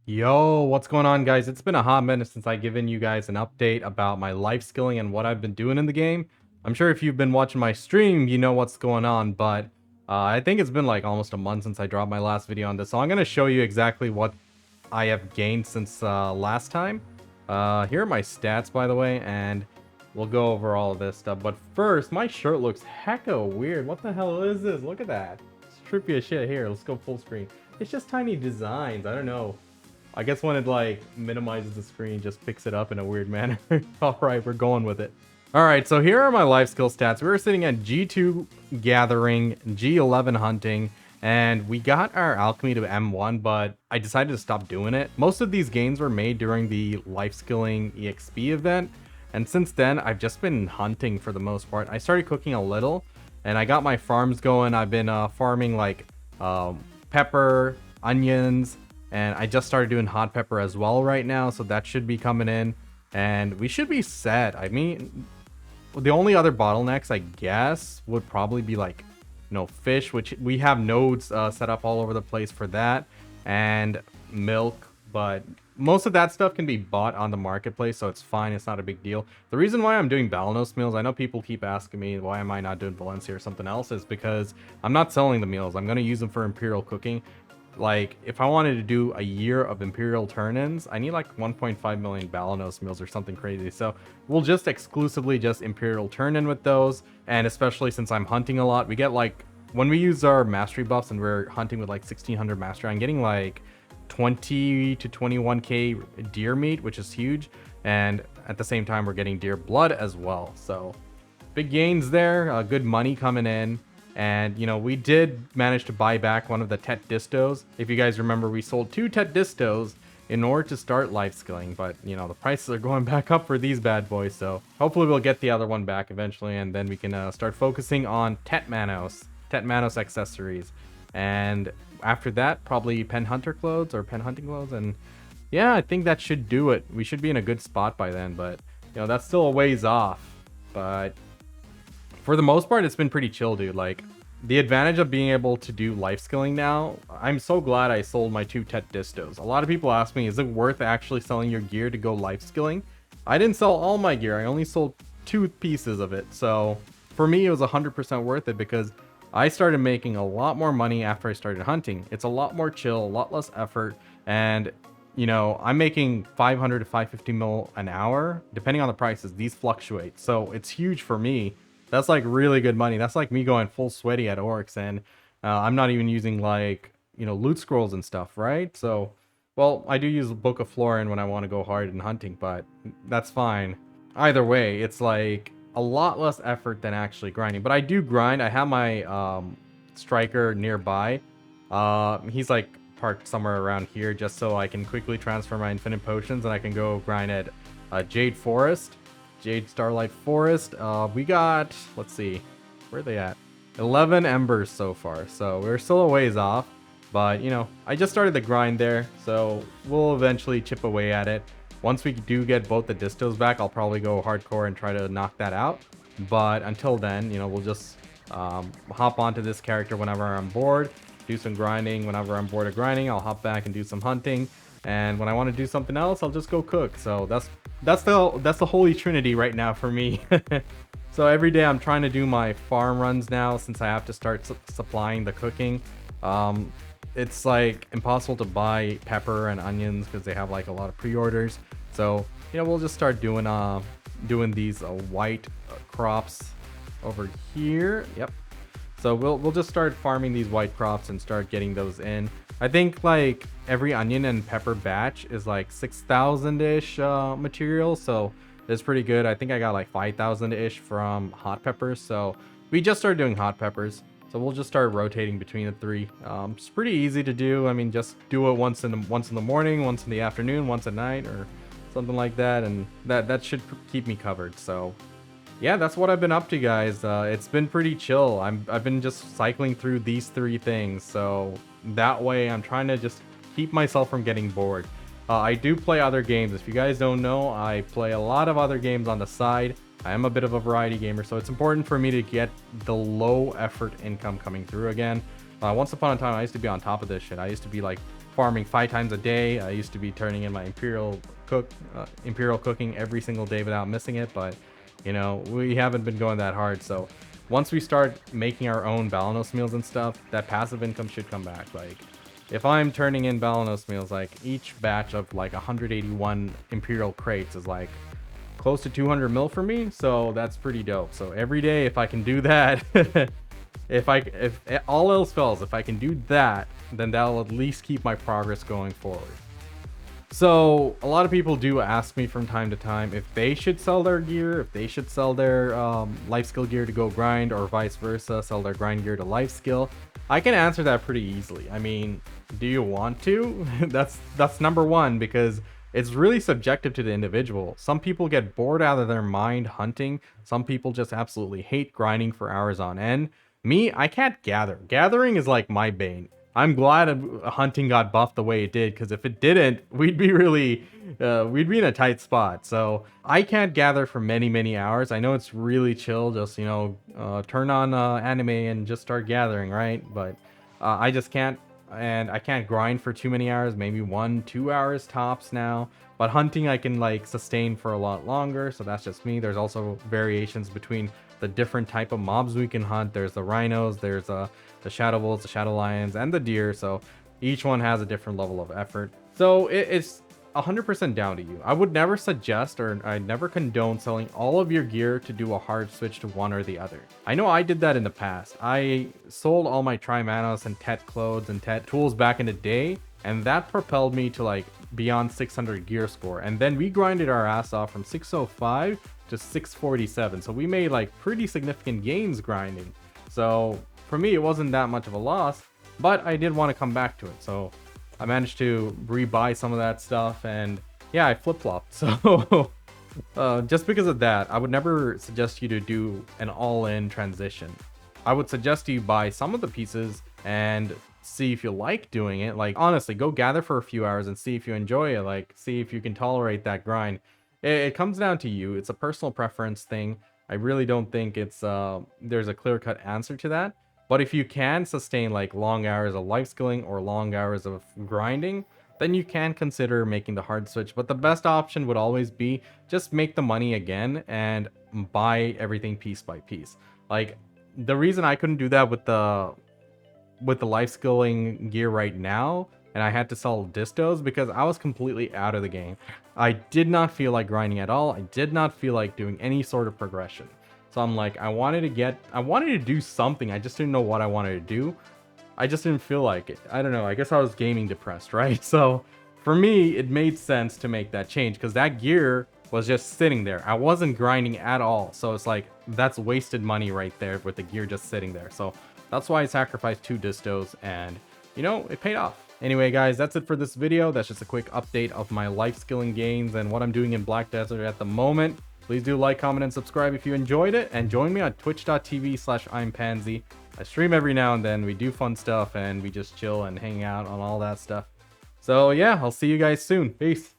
Yo, what's going on, guys? It's been a hot minute since I've given you guys an update about my life skilling and what I've been doing in the game. I'm sure if you've been watching my stream, you know what's going on, but I think it's been like almost a month since I dropped my last video on this, so I'm going to show you exactly what I have gained since last time. Here are my stats, by the way, and we'll go over all of this stuff. But first, my shirt looks hecka weird. What the hell is this? Look at that. It's trippy as shit. Here, let's go full screen. It's just tiny designs. I don't know. I guess when it like minimizes the screen, just picks it up in a weird manner. All right, we're going with it. All right, so here are my life skill stats. We were sitting at G2 gathering, G11 hunting, and we got our alchemy to M1, but I decided to stop doing it. Most of these gains were made during the life skilling EXP event, and since then I've just been hunting for the most part. I started cooking a little, and I got my farms going. I've been farming like pepper, onions, and I just started doing hot pepper as well right now, so that should be coming in, and we should be set. I mean, the only other bottlenecks, I guess, would probably be like, fish, which we have nodes set up all over the place for that, and milk, but most of that stuff can be bought on the marketplace, so it's fine. It's not a big deal. The reason why I'm doing Balanos meals, I know people keep asking me why am I not doing Valencia or something else, is because I'm not selling the meals. I'm going to use them for Imperial cooking. Like, if I wanted to do a year of Imperial turn-ins, I need like 1.5 million Balanos meals or something crazy. So we'll just exclusively just Imperial turn-in with those. And especially since I'm hunting a lot, we get like, when we use our mastery buffs and we're hunting with like 1600 mastery, I'm getting like 20 to 21k deer meat, which is huge. And at the same time, we're getting deer blood as well. So big gains there, good money coming in. And, we did manage to buy back one of the TET Distos. If you guys remember, we sold 2 TET Distos in order to start life skilling. But, the prices are going back up for these bad boys. So hopefully we'll get the other one back eventually. And then we can start focusing on TET Manos accessories. And after that, probably pen hunter clothes or pen hunting clothes. And yeah, I think that should do it. We should be in a good spot by then. But, that's still a ways off. But for the most part, it's been pretty chill, dude. Like, the advantage of being able to do life skilling now, I'm so glad I sold my 2 TET Distos. A lot of people ask me, is it worth actually selling your gear to go life skilling? I didn't sell all my gear. I only sold 2 pieces of it. So for me, it was 100% worth it because I started making a lot more money after I started hunting. It's a lot more chill, a lot less effort, and I'm making 500 to 550 mil an hour, depending on the prices. These fluctuate, so it's huge for me. That's like really good money. That's like me going full sweaty at Oryx, and I'm not even using like, loot scrolls and stuff, right? So, well, I do use Book of Florin when I want to go hard in hunting, but that's fine. Either way, it's like a lot less effort than actually grinding. But I do grind. I have my striker nearby. He's like parked somewhere around here just so I can quickly transfer my infinite potions and I can go grind at Jade Starlight Forest. We got, let's see, where are they at? 11 embers so far, so we're still a ways off, but I just started the grind there, so we'll eventually chip away at it. Once we do get both the distos back, I'll probably go hardcore and try to knock that out, but until then, we'll just hop onto this character whenever I'm bored, do some grinding. Whenever I'm bored of grinding, I'll hop back and do some hunting, and when I want to do something else, I'll just go cook. So that's the holy trinity right now for me. So every day I'm trying to do my farm runs now since I have to start supplying the cooking. It's like impossible to buy pepper and onions because they have like a lot of pre-orders. So we'll just start doing these white crops over here. Yep. So we'll just start farming these white crops and start getting those in. I think like every onion and pepper batch is like 6,000-ish material, so it's pretty good. I think I got like 5,000-ish from hot peppers, so we just started doing hot peppers. So we'll just start rotating between the 3. It's pretty easy to do. I mean, just do it once in the morning, once in the afternoon, once at night, or something like that, and that should keep me covered. So yeah, that's what I've been up to, guys. It's been pretty chill. I've been just cycling through these 3 things, so that way I'm trying to just keep myself from getting bored. I do play other games. If you guys don't know, I play a lot of other games on the side. I am a bit of a variety gamer, so it's important for me to get the low effort income coming through again. Once upon a time, I used to be on top of this shit. I used to be like farming 5 times a day. I used to be turning in my imperial cooking every single day without missing it, but you know, we haven't been going that hard. So once we start making our own Balanos meals and stuff, that passive income should come back. Like if I'm turning in Balanos meals, like each batch of like 181 imperial crates is like close to 200 mil for me, so that's pretty dope. So every day if I can do that, if all else fails, if I can do that, then that'll at least keep my progress going forward. So a lot of people do ask me from time to time if they should sell their gear, if they should sell their life skill gear to go grind, or vice versa, sell their grind gear to life skill. I can answer that pretty easily. I mean, do you want to? that's number one, because it's really subjective to the individual. Some people get bored out of their mind hunting. Some people just absolutely hate grinding for hours on end. Me, I can't gather. Gathering is like my bane. I'm glad hunting got buffed the way it did, because if it didn't, we'd be in a tight spot. So I can't gather for many hours. I know it's really chill, just, you know, turn on anime and just start gathering, right? But I just can't, and I can't grind for too many hours, maybe 1-2 hours tops now. But hunting I can like sustain for a lot longer, so that's just me. There's also variations between the different type of mobs we can hunt. There's the rhinos, there's the shadow wolves, the shadow lions, and the deer. So each one has a different level of effort. So it's 100% down to you. I would never suggest, or I never condone selling all of your gear to do a hard switch to one or the other. I know I did that in the past. I sold all my Trimanos and TET clothes and TET tools back in the day, and that propelled me to like beyond 600 gear score. And then we grinded our ass off from 605 to 647. So we made like pretty significant gains grinding. So for me, it wasn't that much of a loss, but I did want to come back to it. So I managed to rebuy some of that stuff, and yeah, I flip-flopped. So just because of that, I would never suggest you to do an all-in transition. I would suggest you buy some of the pieces and see if you like doing it. Like honestly, go gather for a few hours and see if you enjoy it. Like see if you can tolerate that grind. It comes down to you. It's a personal preference thing. I really don't think it's there's a clear-cut answer to that. But if you can sustain like long hours of life skilling or long hours of grinding, then you can consider making the hard switch. But the best option would always be just make the money again and buy everything piece by piece. Like the reason I couldn't do that with the life skilling gear right now, and I had to sell distos, because I was completely out of the game. I did not feel like grinding at all. I did not feel like doing any sort of progression. So I'm like, I wanted to do something. I just didn't know what I wanted to do. I just didn't feel like it. I don't know. I guess I was gaming depressed, right? So for me, it made sense to make that change, because that gear was just sitting there. I wasn't grinding at all. So it's like, that's wasted money right there with the gear just sitting there. So that's why I sacrificed 2 distos, and you know, it paid off. Anyway, guys, that's it for this video. That's just a quick update of my life skilling gains and what I'm doing in Black Desert at the moment. Please do like, comment, and subscribe if you enjoyed it, and join me on twitch.tv/I'mPansy. I stream every now and then. We do fun stuff, and we just chill and hang out on all that stuff. So yeah, I'll see you guys soon. Peace.